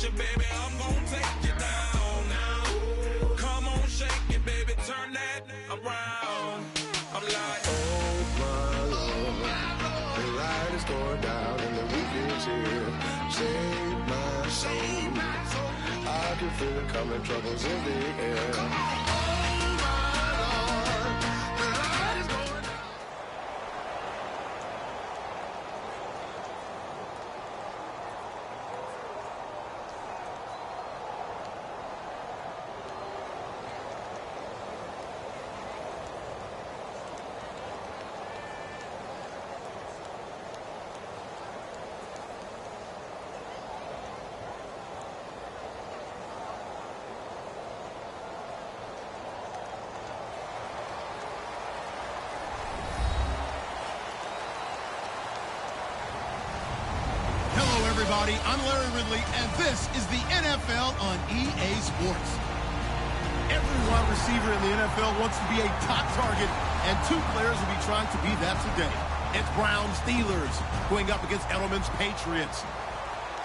pressure, baby, I'm gonna take you down now. Come on, shake it, baby, turn that around. I'm like, oh my Lord, the light is going down and the weekend's here. Save my soul. I can feel it coming, troubles in the air. Oh my Lord, the light is going down. Everybody, I'm Larry Ridley, and this is the NFL on EA Sports. Every wide receiver in the NFL wants to be a top target, and two players will be trying to be that today. It's Browns Steelers going up against Edelman's Patriots.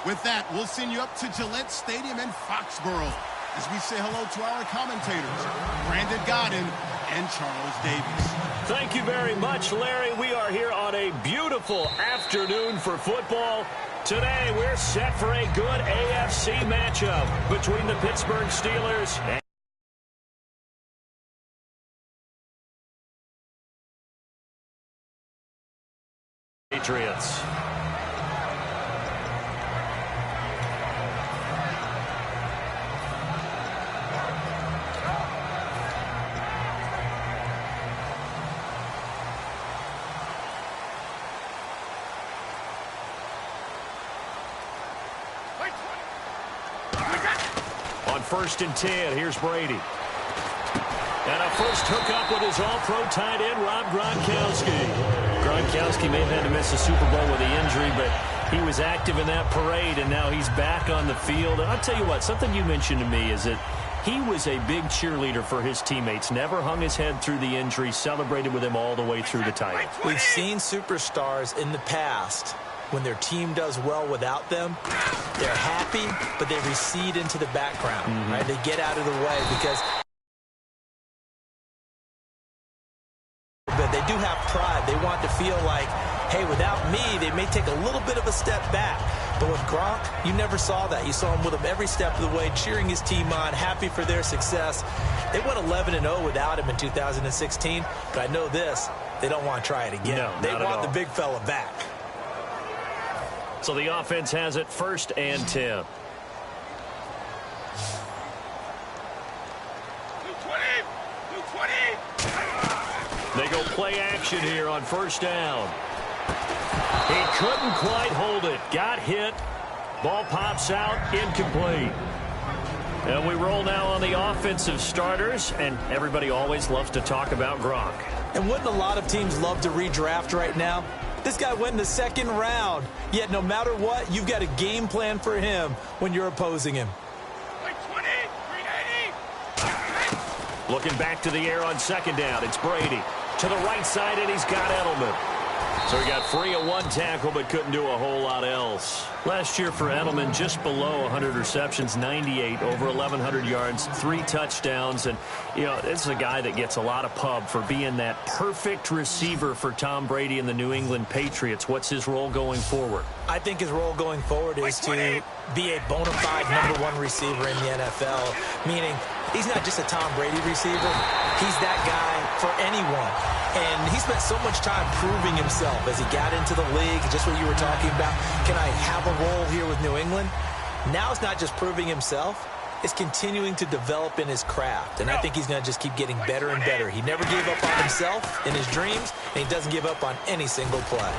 With that, we'll send you up to Gillette Stadium in Foxborough as we say hello to our commentators, Brandon Godden and Charles Davis. Thank you very much, Larry. We are here on a beautiful afternoon for football. Today, we're set for a good AFC matchup between the Pittsburgh Steelers and Patriots. On 1st and 10, here's Brady. And a first hookup with his all-pro tight end, Rob Gronkowski. Gronkowski may have had to miss the Super Bowl with the injury, but he was active in that parade, and now he's back on the field. And I'll tell you what, something you mentioned to me is that he was a big cheerleader for his teammates, never hung his head through the injury, celebrated with him all the way through the title. We've seen superstars in the past. When their team does well without them, they're happy, but they recede into the background. Right? They get out of the way because they do have pride. They want to feel like, hey, without me, they may take a little bit of a step back. But with Gronk, you never saw that. You saw him with him every step of the way, cheering his team on, happy for their success. They went 11-0 without him in 2016, but I know this, they don't want to try it again. No, they want the big fella back. So the offense has it 1st and 10. 220, 220. They go play action here on 1st down. He couldn't quite hold it. Got hit. Ball pops out. Incomplete. And we roll now on the offensive starters, and everybody always loves to talk about Gronk. And wouldn't a lot of teams love to redraft right now? This guy went in the 2nd round. Yet no matter what, you've got a game plan for him when you're opposing him. 320, 380. Looking back to the air on 2nd down. It's Brady. To the right side, and he's got Edelman. So he got free of one tackle, but couldn't do a whole lot else. Last year for Edelman, just below 100 receptions, 98, over 1,100 yards, 3 touchdowns. And, you know, this is a guy that gets a lot of pub for being that perfect receiver for Tom Brady and the New England Patriots. What's his role going forward? I think his role going forward is to be a bona fide #1 receiver in the NFL, meaning he's not just a Tom Brady receiver. He's that guy for anyone. And he spent so much time proving himself as he got into the league, just what you were talking about. Can I have a role here with New England? Now it's not just proving himself. It's continuing to develop in his craft. And I think he's going to just keep getting better and better. He never gave up on himself in his dreams, and he doesn't give up on any single play.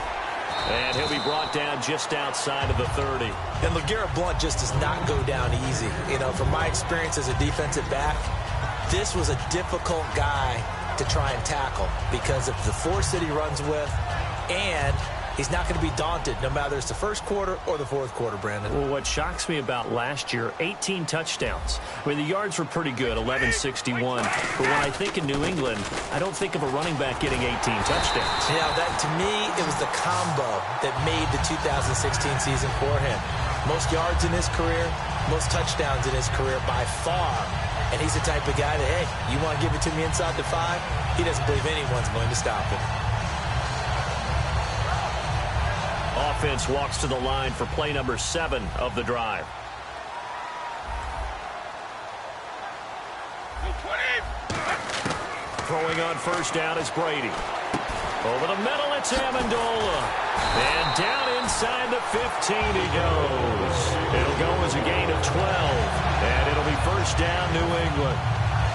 And he'll be brought down just outside of the 30. And LeGarrette Blount just does not go down easy. You know, from my experience as a defensive back, this was a difficult guy to try and tackle because of the force that he runs with, and he's not going to be daunted no matter it's the 1st quarter or the 4th quarter, Brandon. Well, what shocks me about last year, 18 touchdowns. I mean, the yards were pretty good, 1161. But when I think of New England, I don't think of a running back getting 18 touchdowns. Yeah, that to me, it was the combo that made the 2016 season for him. Most yards in his career, most touchdowns in his career by far. And he's the type of guy that, hey, you want to give it to me inside the 5? He doesn't believe anyone's going to stop him. Offense walks to the line for play number 7 of the drive. Throwing on first down is Brady. Over the middle, it's Amendola. And down inside the 15 he goes. It'll go as a gain of 12. And it'll be first down, New England.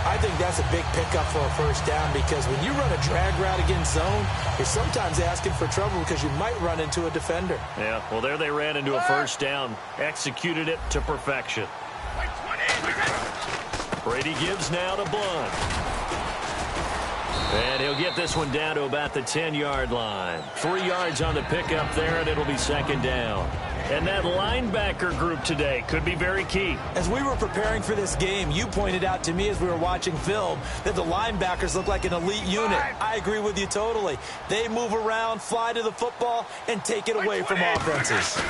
I think that's a big pickup for a first down because when you run a drag route against zone, you're sometimes asking for trouble because you might run into a defender. Yeah, well, there they ran into a first down. Executed it to perfection. Brady gives now to Blunt. And he'll get this one down to about the 10-yard line. 3 yards on the pickup there, and it'll be second down. And that linebacker group today could be very key. As we were preparing for this game, you pointed out to me as we were watching film that the linebackers look like an elite unit. I agree with you totally. They move around, fly to the football, and take it away from offenses.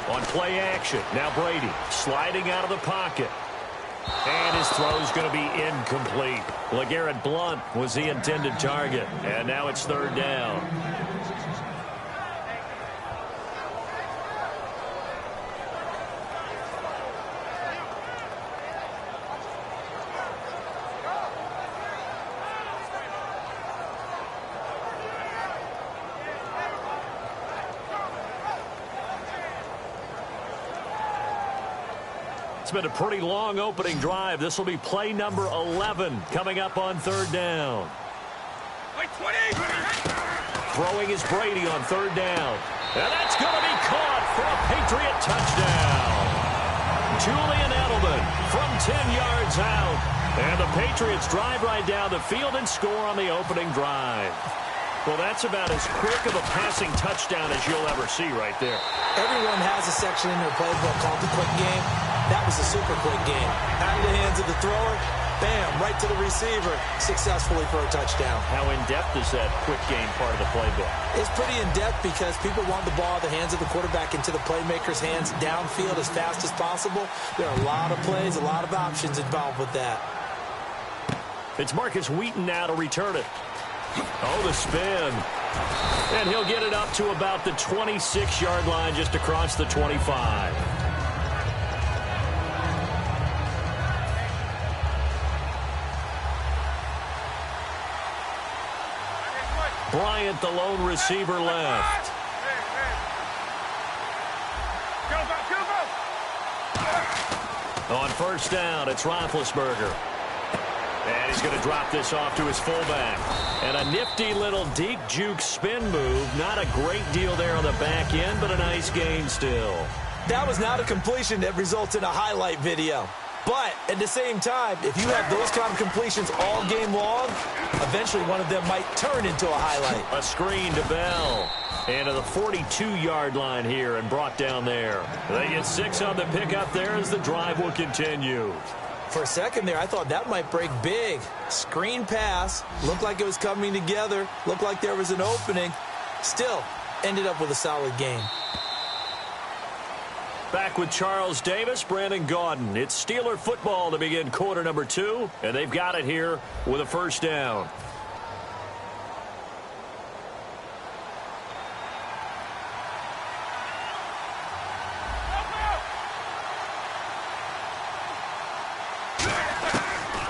On play action, now Brady sliding out of the pocket. And his throw's going to be incomplete. LeGarrette Blunt was the intended target. And now it's third down. It's been a pretty long opening drive. This will be play number 11 coming up on third down. Throwing is Brady on third down. And that's going to be caught for a Patriot touchdown. Julian Edelman from 10 yards out. And the Patriots drive right down the field and score on the opening drive. Well, that's about as quick of a passing touchdown as you'll ever see right there. Everyone has a section in their playbook called the quick game. That was a super quick game. Out of the hands of the thrower, bam, right to the receiver, successfully for a touchdown. How in-depth is that quick game part of the playbook? It's pretty in-depth because people want the ball out of the hands of the quarterback into the playmaker's hands downfield as fast as possible. There are a lot of plays, a lot of options involved with that. It's Marcus Wheaton now to return it. Oh, the spin. And he'll get it up to about the 26-yard line just across the 25. Bryant, the lone receiver, left. On first down, it's Roethlisberger. And he's going to drop this off to his fullback. And a nifty little deep juke spin move. Not a great deal there on the back end, but a nice gain still. That was not a completion that results in a highlight video. But at the same time, if you have those kind of completions all game long, eventually one of them might turn into a highlight. A screen to Bell. And to the 42-yard line here and brought down there. They get 6 on the pickup there as the drive will continue. For a second there, I thought that might break big. Screen pass. Looked like it was coming together. Looked like there was an opening. Still, ended up with a solid game. Back with Charles Davis, Brandon Gaudin. It's Steeler football to begin quarter number 2. And they've got it here with a first down.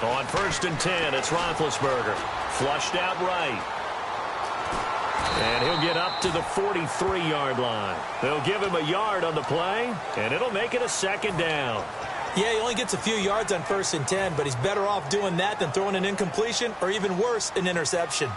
On first and 10, it's Roethlisberger. Flushed out right. And he'll get up to the 43-yard line. They'll give him a yard on the play, and it'll make it a second down. Yeah, he only gets a few yards on first and 10, but he's better off doing that than throwing an incompletion or even worse, an interception.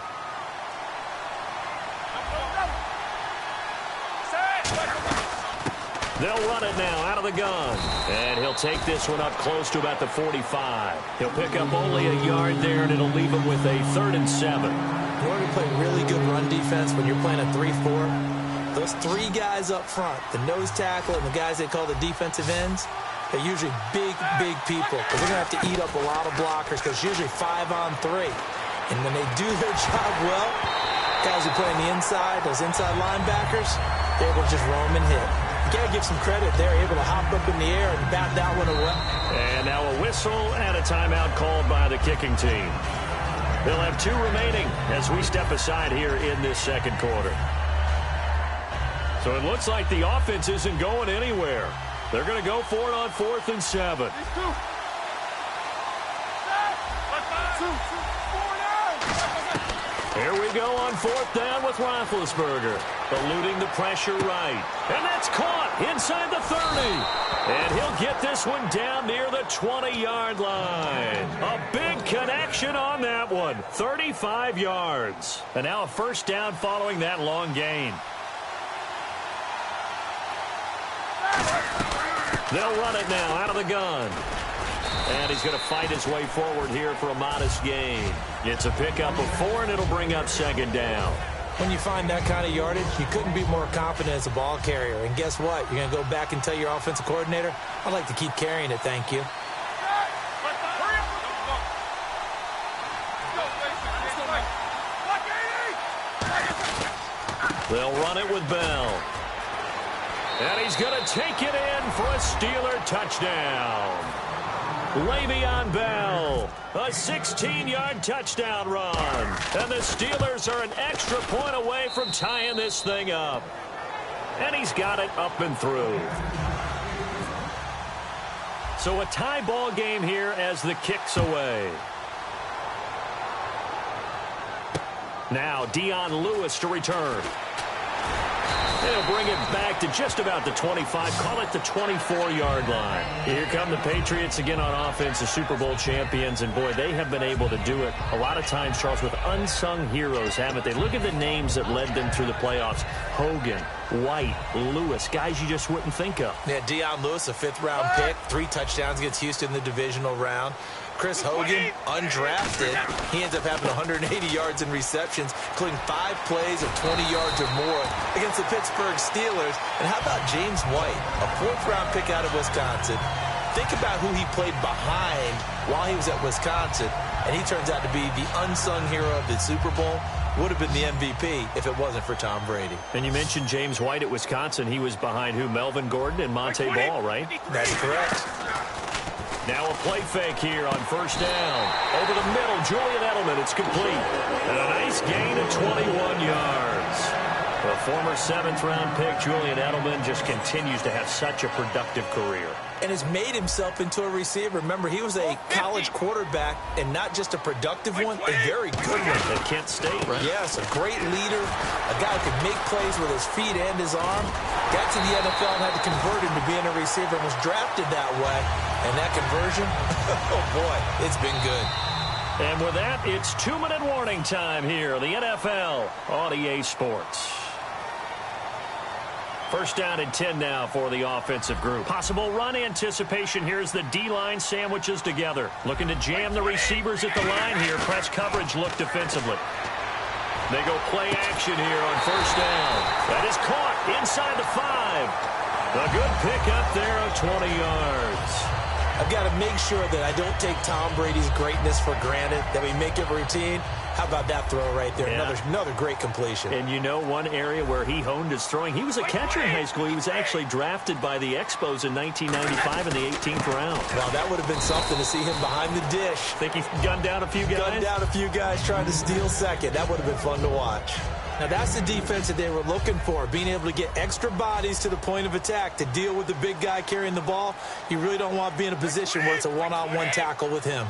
They'll run it now out of the gun. And he'll take this one up close to about the 45. He'll pick up only a yard there, and it'll leave him with a 3rd and 7. In order to play really good run defense when you're playing a 3-4, those 3 guys up front, the nose tackle and the guys they call the defensive ends, they're usually big, big people because they're going to have to eat up a lot of blockers because it's usually 5 on 3. And when they do their job well, guys who play on the inside, those inside linebackers, they're able to just roam and hit. got to give some credit. They're able to hop up in the air and bat that one away. And now a whistle and a timeout called by the kicking team. They'll have 2 remaining as we step aside here in this second quarter. So it looks like the offense isn't going anywhere. They're going to go for it on 4th and 7. Here we go on 4th down with Roethlisberger, eluding the pressure right. And that's caught inside the 30. And he'll get this one down near the 20-yard line. A big connection on that one. 35 yards. And now a first down following that long gain. They'll run it now out of the gun. And he's going to fight his way forward here for a modest gain. It's a pickup of 4, and it'll bring up second down. When you find that kind of yardage, you couldn't be more confident as a ball carrier. And guess what? You're going to go back and tell your offensive coordinator, I'd like to keep carrying it, thank you. They'll run it with Bell. And he's going to take it in for a Steeler touchdown. Le'Veon Bell, a 16-yard touchdown run. And the Steelers are an extra point away from tying this thing up. And he's got it up and through. So a tie ball game here as the kick's away. Now Dion Lewis to return. They'll bring it back to just about the 25, call it the 24-yard line. Here come the Patriots again on offense, the Super Bowl champions, and boy, they have been able to do it a lot of times, Charles, with unsung heroes, haven't they? Look at the names that led them through the playoffs. Hogan, White, Lewis, guys you just wouldn't think of. Yeah, Dion Lewis, a 5th-round pick, 3 touchdowns against Houston in the divisional round. Chris Hogan, undrafted. He ends up having 180 yards in receptions, including 5 plays of 20 yards or more against the Pittsburgh Steelers. And how about James White, a 4th-round pick out of Wisconsin? Think about who he played behind while he was at Wisconsin, and he turns out to be the unsung hero of the Super Bowl. Would have been the MVP if it wasn't for Tom Brady. And you mentioned James White at Wisconsin. He was behind who? Melvin Gordon and Monte Ball, right? That's correct. Now a play fake here on first down. Over the middle, Julian Edelman. It's complete. And a nice gain of 21 yards. The former 7th-round pick, Julian Edelman, just continues to have such a productive career. And has made himself into a receiver. Remember, he was a college quarterback, and not just a productive one, a very good one. At Kent State, right? Yes, a great leader, a guy who could make plays with his feet and his arm. Got to the NFL and had to convert him to being a receiver and was drafted that way. And that conversion, oh boy, it's been good. And with that, it's 2-minute warning time here, the NFL on EA Sports. First down and 10 now for the offensive group. Possible run anticipation. Here's the D-line sandwiches together. Looking to jam the receivers at the line here. Press coverage look defensively. They go play action here on first down. That is caught inside the 5. A good pickup there of 20 yards. I've got to make sure that I don't take Tom Brady's greatness for granted, that we make it routine. How about that throw right there? Yeah. Another great completion. And you know one area where he honed his throwing, he was a catcher in high school. He was actually drafted by the Expos in 1995 in the 18th round. Well, that would have been something to see him behind the dish. Think he gunned down a few guys? Gunned down a few guys trying to steal second. That would have been fun to watch. Now, that's the defense that they were looking for, being able to get extra bodies to the point of attack to deal with the big guy carrying the ball. You really don't want to be in a position where it's a one-on-one tackle with him.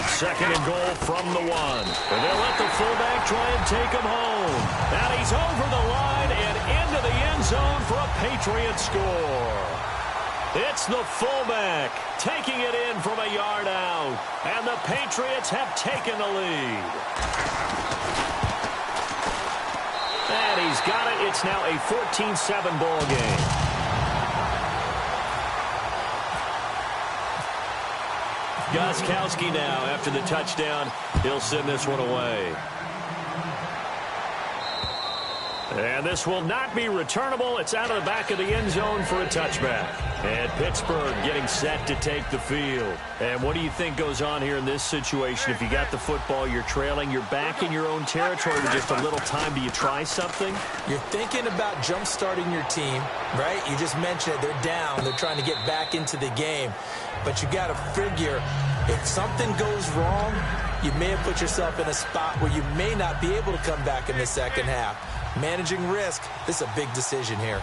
Second and goal from the 1. And they'll let the fullback try and take him home. And he's over the line and into the end zone for a Patriot score. It's the fullback taking it in from a yard out. And the Patriots have taken the lead. And he's got it. It's now a 14-7 ball game. Gostkowski now after the touchdown. He'll send this one away. And this will not be returnable. It's out of the back of the end zone for a touchback. And Pittsburgh getting set to take the field. And what do you think goes on here in this situation? If you got the football, you're trailing, you're back in your own territory with just a little time. Do you try something? You're thinking about jump-starting your team, right? You just mentioned it. They're down. They're trying to get back into the game. But you got to figure, if something goes wrong, you may have put yourself in a spot where you may not be able to come back in the second half. Managing risk, this is a big decision here.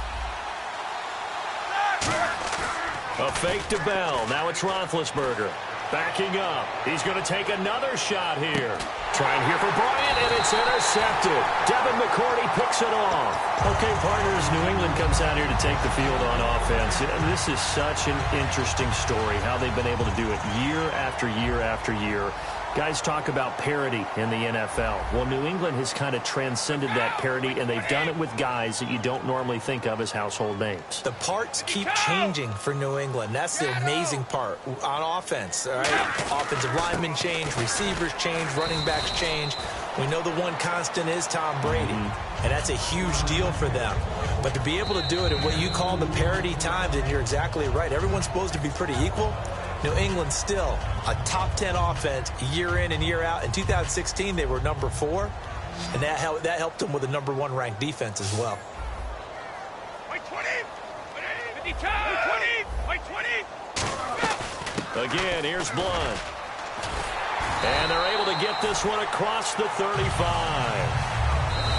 A fake to Bell. Now it's Roethlisberger. Backing up. He's going to take another shot here. Trying here for Bryant, and it's intercepted. Devin McCourty picks it off. Okay, partners, New England comes out here to take the field on offense. And this is such an interesting story, how they've been able to do it year after year after year. Guys talk about parity in the NFL. Well, New England has kind of transcended that parity, and they've done it with guys that you don't normally think of as household names. The parts keep changing for New England. That's the amazing part on offense. All right? Offensive linemen change, receivers change, running backs change. We know the one constant is Tom Brady, and that's a huge deal for them. But to be able to do it in what you call the parity times, and you're exactly right, everyone's supposed to be pretty equal. New England still a top 10 offense year in and year out. In 2016, they were number 4, and that helped them with a number 1 ranked defense as well. White 20, 52, 20, white 20. Again, here's Blunt. And they're able to get this one across the 35.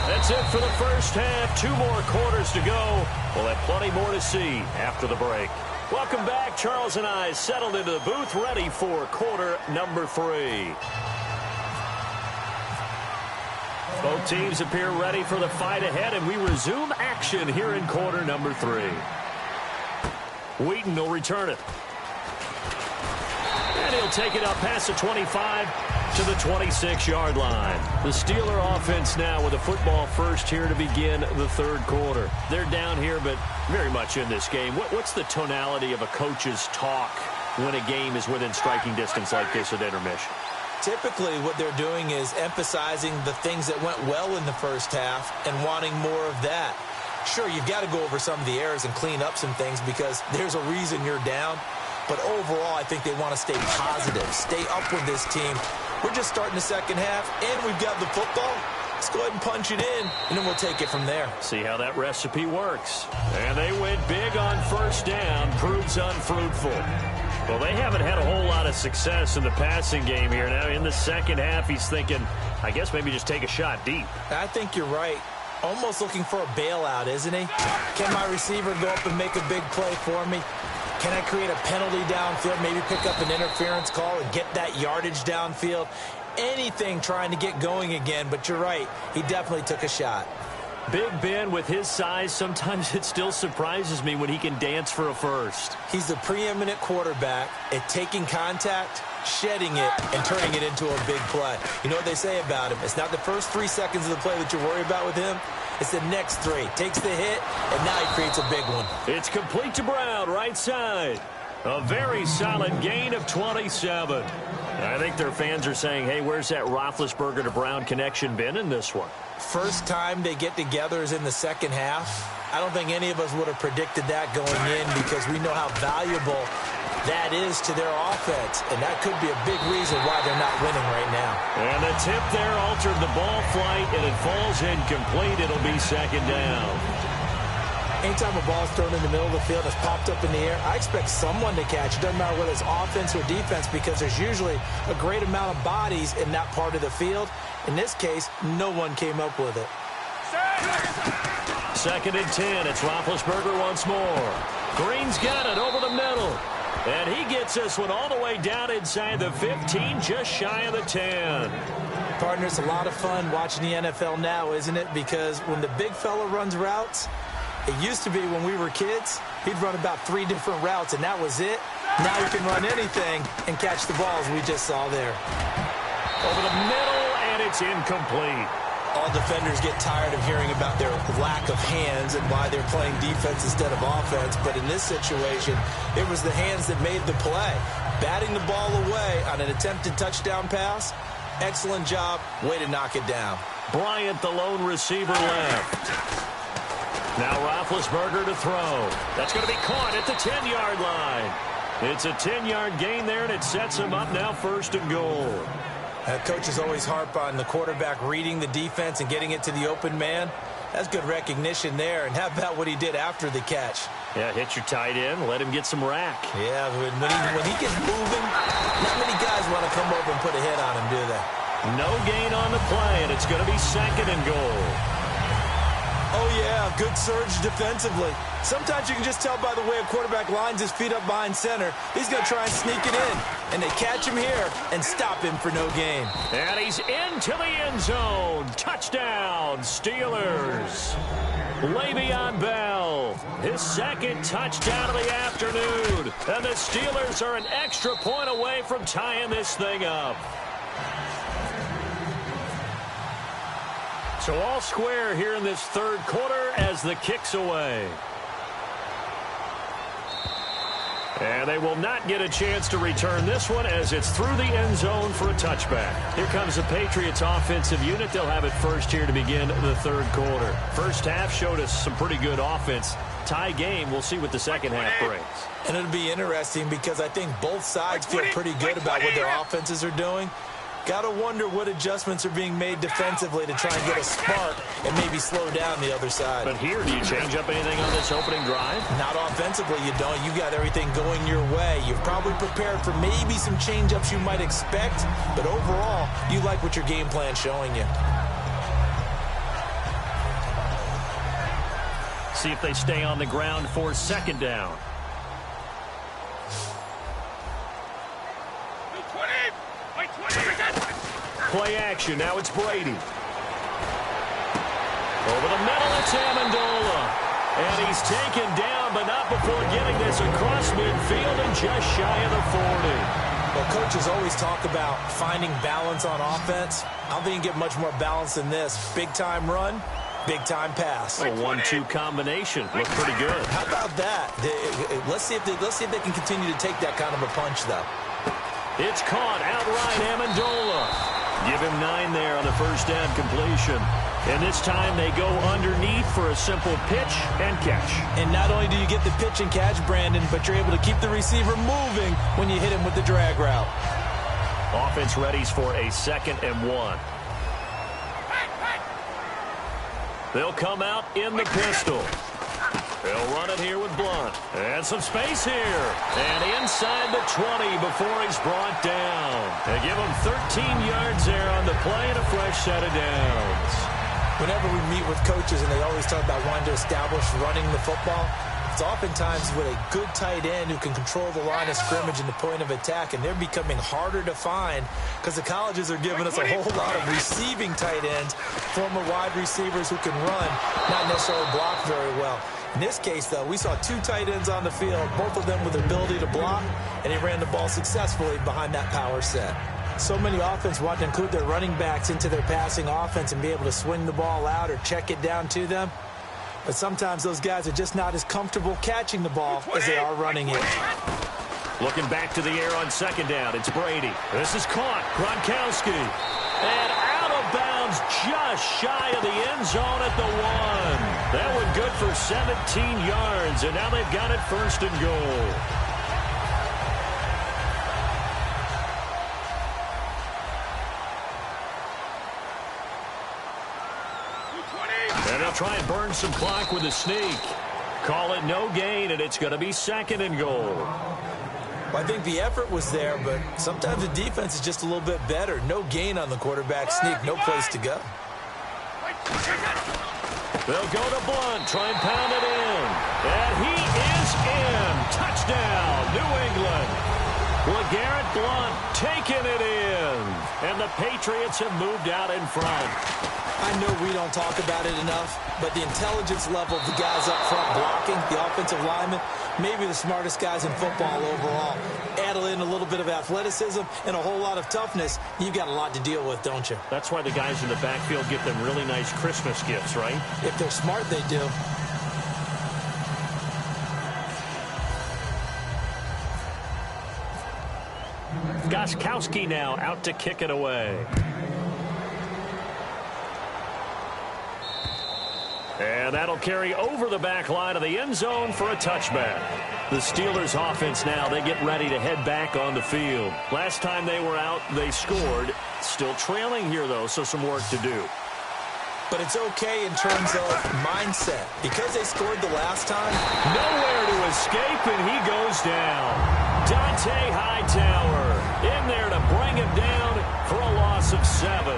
That's it for the first half. 2 more quarters to go. We'll have plenty more to see after the break. Welcome back. Charles and I settled into the booth, ready for quarter number 3. Both teams appear ready for the fight ahead, and we resume action here in quarter number 3. Wheaton will return it. And he'll take it up past the 25 to the 26-yard line. The Steeler offense now with a football first here to begin the third quarter. They're down here, but very much in this game. What's the tonality of a coach's talk when a game is within striking distance like this at intermission? Typically, what they're doing is emphasizing the things that went well in the first half and wanting more of that. Sure, you've got to go over some of the errors and clean up some things because there's a reason you're down. But overall, I think they want to stay positive, stay up with this team. We're just starting the second half, and we've got the football. Let's go ahead and punch it in, and then we'll take it from there. See how that recipe works. And they went big on first down. Proves unfruitful. Well, they haven't had a whole lot of success in the passing game here. Now, in the second half, he's thinking, I guess maybe just take a shot deep. I think you're right. Almost looking for a bailout, isn't he? Can my receiver go up and make a big play for me? Can I create a penalty downfield, maybe pick up an interference call and get that yardage downfield? Anything trying to get going again, but you're right. He definitely took a shot. Big Ben, with his size, sometimes it still surprises me when he can dance for a first. He's the preeminent quarterback at taking contact, shedding it, and turning it into a big play. You know what they say about him? It's not the first 3 seconds of the play that you worry about with him. It's the next 3. Takes the hit, and now he creates a big one. It's complete to Brown, right side. A very solid gain of 27. I think their fans are saying, hey, where's that Roethlisberger to Brown connection been in this one? First time they get together is in the second half. I don't think any of us would have predicted that going in because we know how valuable that is to their offense, and that could be a big reason why they're not winning right now. And the tip there altered the ball flight, and it falls incomplete. It'll be second down. Anytime a ball's thrown in the middle of the field, it's popped up in the air, I expect someone to catch it. Doesn't matter whether it's offense or defense because there's usually a great amount of bodies in that part of the field. In this case, no one came up with it. Second and 10. It's Roethlisberger once more. Green's got it over the middle. And he gets this one all the way down inside the 15, just shy of the 10. Partner, it's a lot of fun watching the NFL now, isn't it? Because when the big fella runs routes, it used to be when we were kids, he'd run about 3 different routes, and that was it. Now he can run anything and catch the balls we just saw there. Over the middle, and it's incomplete. All defenders get tired of hearing about their lack of hands and why they're playing defense instead of offense. But in this situation, it was the hands that made the play. Batting the ball away on an attempted touchdown pass. Excellent job. Way to knock it down. Bryant, the lone receiver, left. Now Roethlisberger to throw. That's going to be caught at the 10-yard line. It's a 10-yard gain there, and it sets him up now 1st and goal. Coaches always harp on the quarterback reading the defense and getting it to the open man. That's good recognition there. And how about what he did after the catch? Yeah, hit your tight end, let him get some rack. Yeah, when he gets moving, not many guys want to come over and put a hit on him, do they? No gain on the play, and it's going to be 2nd and goal. Oh, yeah, good surge defensively. Sometimes you can just tell by the way a quarterback lines his feet up behind center. He's going to try and sneak it in, and they catch him here and stop him for no gain. And he's into the end zone. Touchdown, Steelers. Le'Veon Bell, his 2nd touchdown of the afternoon. And the Steelers are an extra point away from tying this thing up. So all square here in this 3rd quarter as the kick's away. And they will not get a chance to return this one as it's through the end zone for a touchback. Here comes the Patriots offensive unit. They'll have it first here to begin the 3rd quarter. First half showed us some pretty good offense. Tie game. We'll see what the second half brings. And it'll be interesting because I think both sides feel pretty good about what their offenses are doing. Got to wonder what adjustments are being made defensively to try and get a spark and maybe slow down the other side. But here, do you change up anything on this opening drive? Not offensively, you don't. You got everything going your way. You've probably prepared for maybe some change-ups you might expect, but overall, you like what your game plan's showing you. See if they stay on the ground for 2nd down. Play action. Now it's Brady. Over the middle, it's Amendola. And he's taken down, but not before getting this across midfield and just shy of the 40. Well, coaches always talk about finding balance on offense. I don't think you can get much more balance than this. Big-time run, big-time pass. A 1-2 combination. Looked pretty good. How about that? Let's see if they can continue to take that kind of a punch, though. It's caught outright, Amendola. Give him 9 there on the first down completion. And this time they go underneath for a simple pitch and catch. And not only do you get the pitch and catch, Brandon, but you're able to keep the receiver moving when you hit him with the drag route. Offense readies for a 2nd and 1. They'll come out in the pistol. They'll run it here with Blunt. And some space here. And inside the 20 before he's brought down. They give him 13 yards there on the play and a fresh set of downs. Whenever we meet with coaches and they always talk about wanting to establish running the football, it's oftentimes with a good tight end who can control the line of scrimmage and the point of attack, and they're becoming harder to find because the colleges are giving us a whole lot of receiving tight ends, former wide receivers who can run, not necessarily block very well. In this case, though, we saw 2 tight ends on the field, both of them with the ability to block, and he ran the ball successfully behind that power set. So many offenses want to include their running backs into their passing offense and be able to swing the ball out or check it down to them. But sometimes those guys are just not as comfortable catching the ball as they are running it. Looking back to the air on 2nd down, it's Brady. This is caught. Gronkowski. And out of bounds just shy of the end zone at the 1. That one good for 17 yards, and now they've got it 1st and goal. And they'll try and burn some clock with a sneak. Call it no gain, and it's going to be 2nd and goal. Well, I think the effort was there, but sometimes the defense is just a little bit better. No gain on the quarterback sneak, no place to go. They'll go to Blunt, try and pound it in. And he is in. Touchdown, New England. LeGarrette Blunt taking it in. And the Patriots have moved out in front. I know we don't talk about it enough, but the intelligence level of the guys up front blocking, the offensive linemen, maybe the smartest guys in football overall. Add in a little bit of athleticism and a whole lot of toughness, you've got a lot to deal with, don't you? That's why the guys in the backfield get them really nice Christmas gifts, right? If they're smart, they do. Gostkowski now out to kick it away. And that'll carry over the back line of the end zone for a touchback. The Steelers offense now, they get ready to head back on the field. Last time they were out, they scored. Still trailing here, though, so some work to do. But it's okay in terms of mindset. Because they scored the last time. Nowhere to escape, and he goes down. Dante Hightower in there to bring him down for a loss of 7.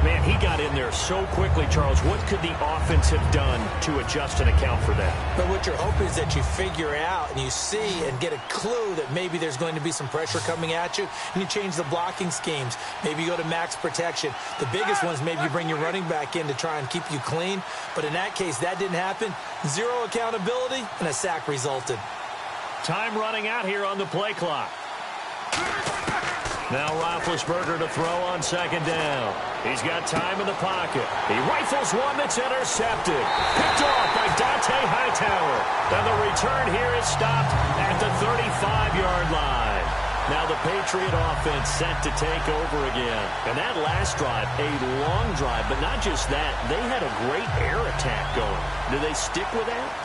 Man, he got in there so quickly, Charles. What could the offense have done to adjust and account for that? But what you're hoping is that you figure out and you see and get a clue that maybe there's going to be some pressure coming at you, and you change the blocking schemes. Maybe you go to max protection. The biggest one is maybe you bring your running back in to try and keep you clean. But in that case, that didn't happen. 0 accountability, and a sack resulted. Time running out here on the play clock. Now Roethlisberger to throw on second down. He's got time in the pocket. He rifles one that's intercepted. Picked off by Dante Hightower. And the return here is stopped at the 35-yard line. Now the Patriot offense set to take over again. And that last drive, a long drive, but not just that. They had a great air attack going. Do they stick with that?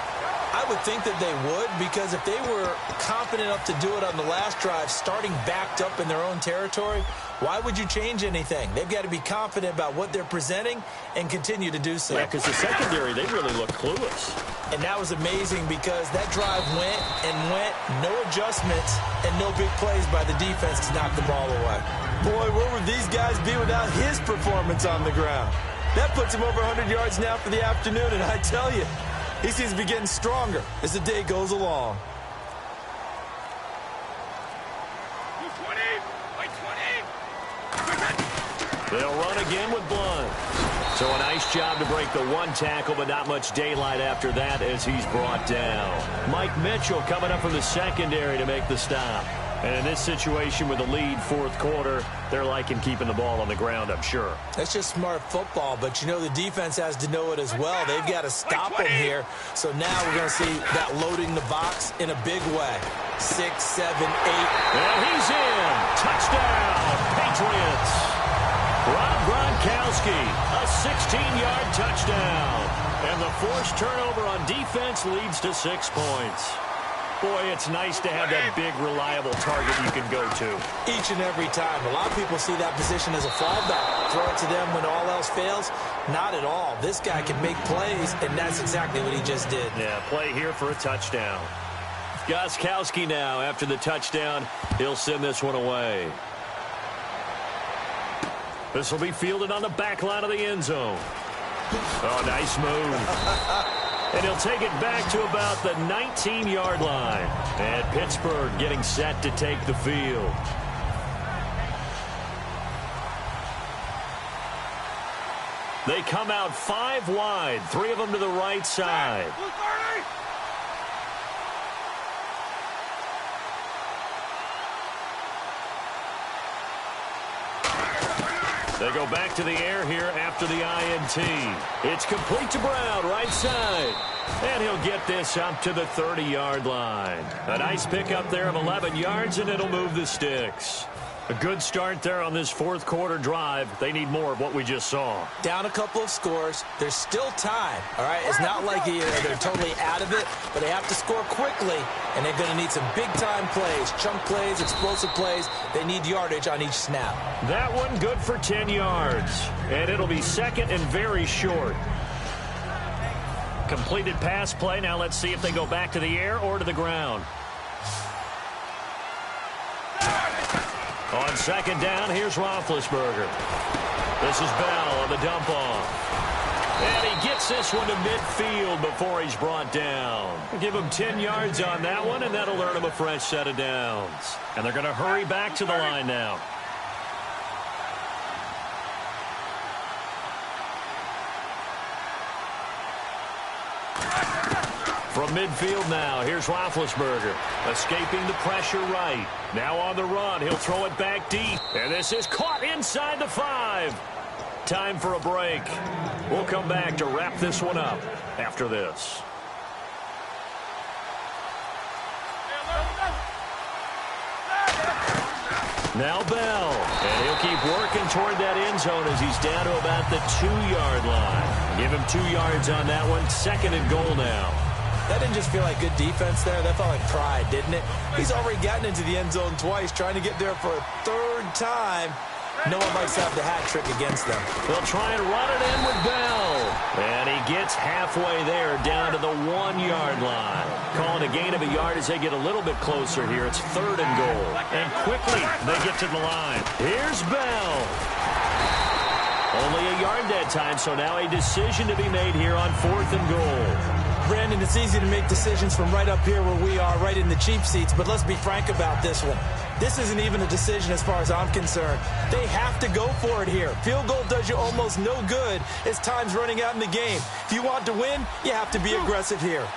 I would think that they would, because if they were confident enough to do it on the last drive, starting backed up in their own territory, why would you change anything? They've got to be confident about what they're presenting and continue to do so. Yeah, because the secondary, they really look clueless. And that was amazing because that drive went and went, no adjustments, and no big plays by the defense to knock the ball away. Boy, where would these guys be without his performance on the ground? That puts him over 100 yards now for the afternoon, and I tell you, he seems to be getting stronger as the day goes along. They'll run again with Blunt. So a nice job to break the one tackle, but not much daylight after that as he's brought down. Mike Mitchell coming up from the secondary to make the stop. And in this situation with the lead fourth quarter, they're liking keeping the ball on the ground, I'm sure. That's just smart football, but you know the defense has to know it as well. They've got to stop them here. So now we're going to see that loading the box in a big way. 6, 7, 8. And he's in. Touchdown, Patriots. Rob Gronkowski, a 16-yard touchdown. And the forced turnover on defense leads to 6 points. Boy, it's nice to have that big, reliable target you can go to. Each and every time. A lot of people see that position as a fallback. Throw it to them when all else fails. Not at all. This guy can make plays, and that's exactly what he just did. Yeah, play here for a touchdown. Gronkowski now, after the touchdown, he'll send this one away. This will be fielded on the back line of the end zone. Oh, nice move. And he'll take it back to about the 19-yard line. And Pittsburgh getting set to take the field. They come out 5 wide, 3 of them to the right side. They go back to the air here after the INT. It's complete to Brown, right side. And he'll get this up to the 30-yard line. A nice pickup there of 11 yards, and it'll move the sticks. A good start there on this fourth quarter drive. They need more of what we just saw. Down a couple of scores. There's still time, all right? It's not like they're totally out of it, but they have to score quickly, and they're going to need some big-time plays, chunk plays, explosive plays. They need yardage on each snap. That one good for 10 yards, and it'll be second and very short. Completed pass play. Now let's see if they go back to the air or to the ground. On second down, here's Roethlisberger. This is Bell on the dump off. And he gets this one to midfield before he's brought down. Give him 10 yards on that one, and that'll earn him a fresh set of downs. And they're going to hurry back to the line now. From midfield now, here's Roethlisberger, escaping the pressure right. Now on the run, he'll throw it back deep. And this is caught inside the 5. Time for a break. We'll come back to wrap this one up after this. Now Bell, and he'll keep working toward that end zone as he's down to about the 2-yard line. Give him 2 yards on that one. 2nd and goal now. That didn't just feel like good defense there. That felt like pride, didn't it? He's already gotten into the end zone twice, trying to get there for a 3rd time. No one likes to have the hat trick against them. They'll try and run it in with Bell. And he gets halfway there, down to the 1-yard line. Calling a gain of a yard as they get a little bit closer here. It's 3rd and goal. And quickly, they get to the line. Here's Bell. Only a yard that time, so now a decision to be made here on 4th and goal. Brandon, it's easy to make decisions from right up here where we are, right in the cheap seats, but let's be frank about this one. This isn't even a decision as far as I'm concerned. They have to go for it here. Field goal does you almost no good as time's running out in the game. If you want to win, you have to be aggressive here.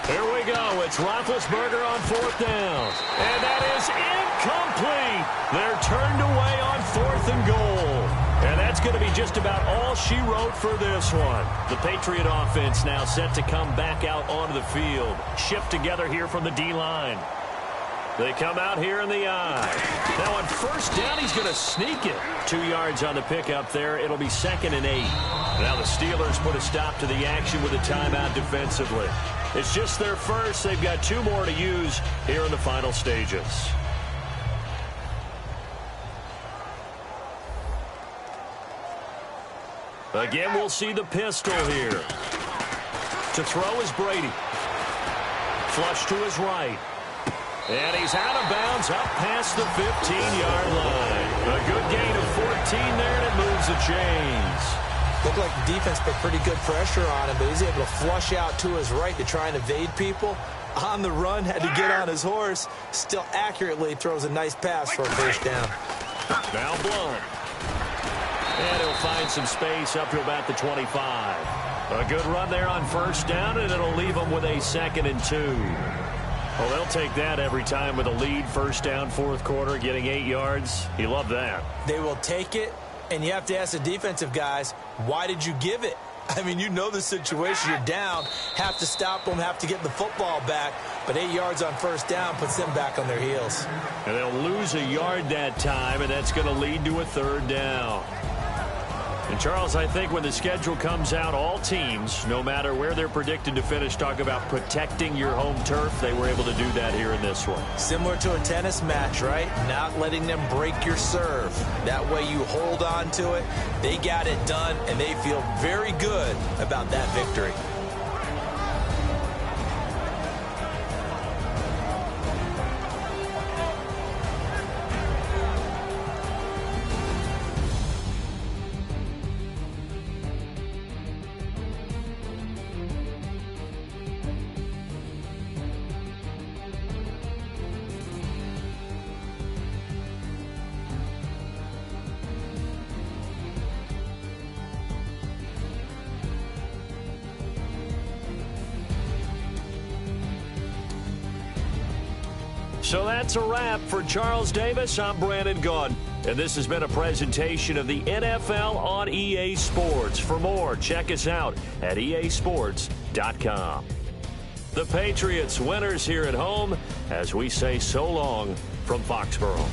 Here we go. It's Roethlisberger on 4th down. And that is incomplete. They're turned away on 4th and goal. And that's going to be just about all she wrote for this one. The Patriot offense now set to come back out onto the field. Shift together here from the D-line. They come out here in the eye. Now on 1st down, he's going to sneak it. 2 yards on the pickup there. It'll be 2nd and 8. Now the Steelers put a stop to the action with a timeout defensively. It's just their first. They've got 2 more to use here in the final stages. Again, we'll see the pistol here. To throw is Brady. Flush to his right. And he's out of bounds up past the 15-yard line. A good gain of 14 there, and it moves the chains. Looked like the defense put pretty good pressure on him, but he's able to flush out to his right to try and evade people. On the run, had to get on his horse. Still accurately throws a nice pass for a 1st down. Now Blunt. And he'll find some space up to about the 25. A good run there on 1st down, and it'll leave them with a 2nd and 2. Well, they'll take that every time with a lead. 1st down, 4th quarter, getting 8 yards. You love that. They will take it, and you have to ask the defensive guys, why did you give it? I mean, you know the situation. You're down, have to stop them, have to get the football back. But 8 yards on 1st down puts them back on their heels. And they'll lose a yard that time, and that's going to lead to a 3rd down. And, Charles, I think when the schedule comes out, all teams, no matter where they're predicted to finish, talk about protecting your home turf. They were able to do that here in this one. Similar to a tennis match, right? Not letting them break your serve. That way you hold on to it. They got it done, and they feel very good about that victory. So that's a wrap for Charles Davis. I'm Brandon Gaudin, and this has been a presentation of the NFL on EA Sports. For more, check us out at easports.com. The Patriots winners here at home as we say so long from Foxborough.